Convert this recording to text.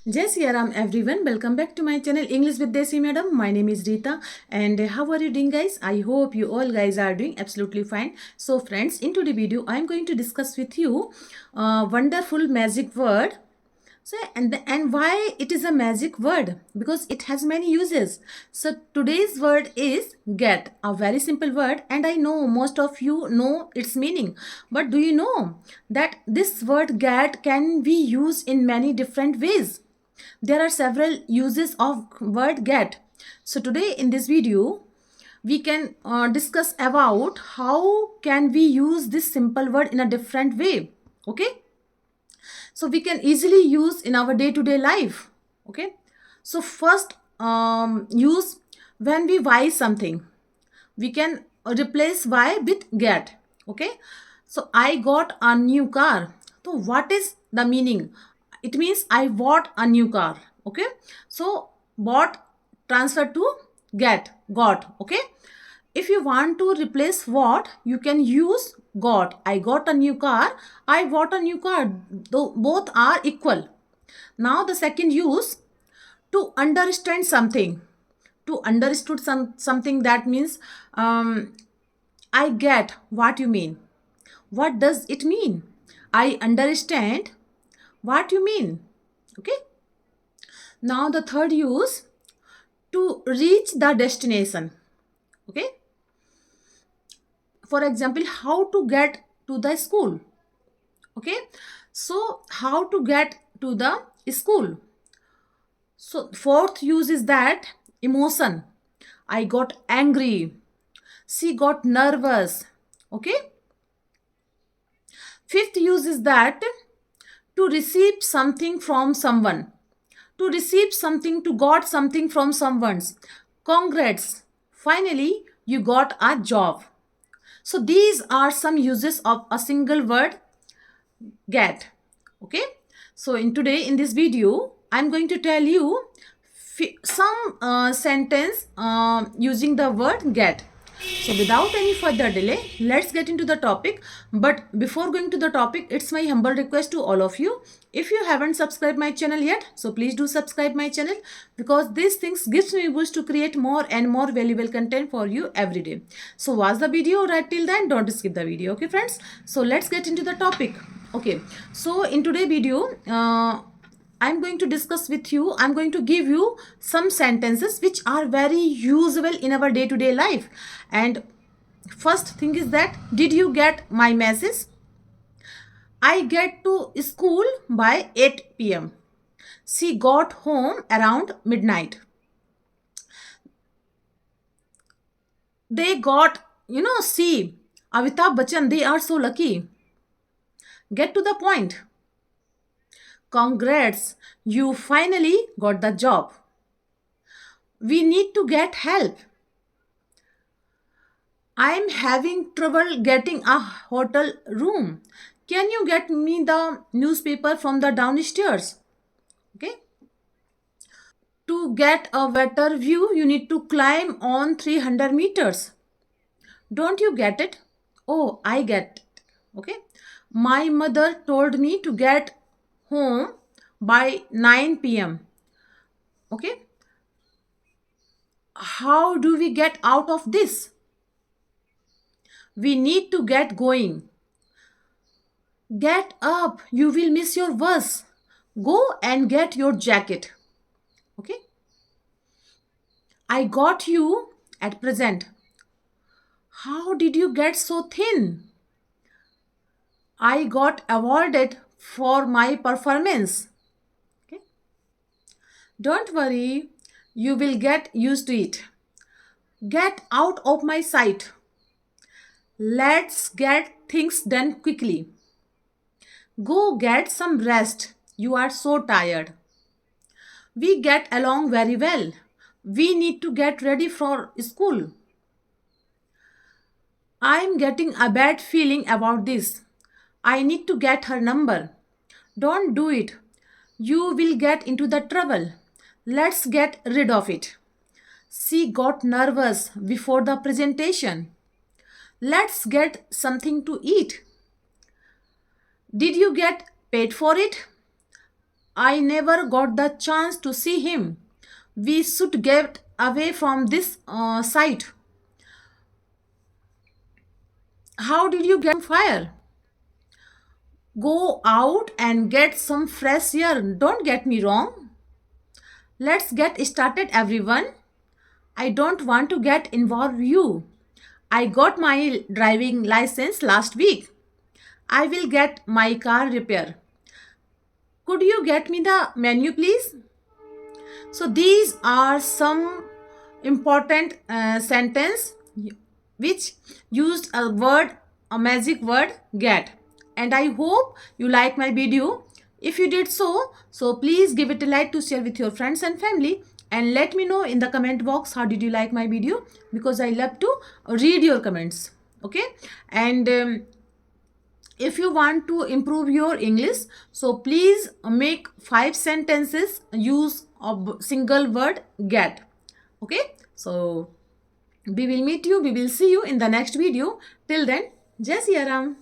Jai Sri Ram everyone, welcome back to my channel English with Desi Madam. My name is Rita and how are you doing guys? I hope you all guys are doing absolutely fine. So friends, in today's video I am going to discuss with you wonderful magic word. So and why it is a magic word? Because it has many uses. So today's word is get, a very simple word, and I know most of you know its meaning. But do you know that this word get can be used in many different ways? There are several uses of word get. So today in this video we can discuss about how can we use this simple word in a different way. Okay, so we can easily use in our day-to-day life. Okay, so first use when we buy something, we can replace buy with get. Okay, so I got a new car. So what is the meaning? It means I bought a new car. Okay, so bought transfer to get, got. Okay, if you want to replace what, you can use got. I got a new car, I bought a new car. Though both are equal. Now the second use, to understand something. To understood something, that means I get what you mean. What does it mean? I understand what you mean. Okay, now the third use, to reach the destination. Okay, for example, how to get to the school. Okay, so how to get to the school. So fourth use is that emotion. I got angry, she got nervous. Okay, fifth use is that to receive something from someone. To receive something, to got something from someone's. Congrats, finally you got a job. So these are some uses of a single word get. Okay, so in this video I'm going to tell you some sentence using the word get. So without any further delay, let's get into the topic. But before going to the topic, it's my humble request to all of you, if you haven't subscribed my channel yet, so please do subscribe my channel, because these things gives me a boost to create more and more valuable content for you every day. So watch the video right till then, don't skip the video. Okay friends, so let's get into the topic. Okay, so in today's video I'm going to discuss with you, I'm going to give you some sentences which are very usable in our day-to-day life. And first thing is that, did you get my message? I get to school by 8 p.m. She got home around midnight. They got, see, Amitabh Bachchan, they are so lucky. Get to the point. Congrats, you finally got the job. We need to get help. I'm having trouble getting a hotel room. Can you get me the newspaper from the downstairs? Okay. To get a better view, you need to climb on 300 meters. Don't you get it? Oh, I get it. Okay. My mother told me to get home by 9 p.m. Okay. How do we get out of this? We need to get going. Get up, you will miss your bus. Go and get your jacket. Okay. I got you at present. How did you get so thin? I got awarded for my performance. Okay. Don't worry, you will get used to it. Get out of my sight. Let's get things done quickly. Go get some rest. You are so tired. We get along very well. We need to get ready for school. I'm getting a bad feeling about this. I need to get her number. Don't do it. You will get into the trouble. Let's get rid of it. She got nervous before the presentation. Let's get something to eat. Did you get paid for it? I never got the chance to see him. We should get away from this site. How did you get on fire? Go out and get some fresh air. Don't get me wrong. Let's get started, everyone. I don't want to get involved you. I got my driving license last week. I will get my car repaired. Could you get me the menu, please? So these are some important sentence which used a magic word get. And I hope you like my video. If you did so please give it a like to share with your friends and family, and let me know in the comment box how did you like my video, because I love to read your comments. Okay, and if you want to improve your English, so please make 5 sentences use a single word get. Okay, so we will see you in the next video. Till then, jai Siya Ram.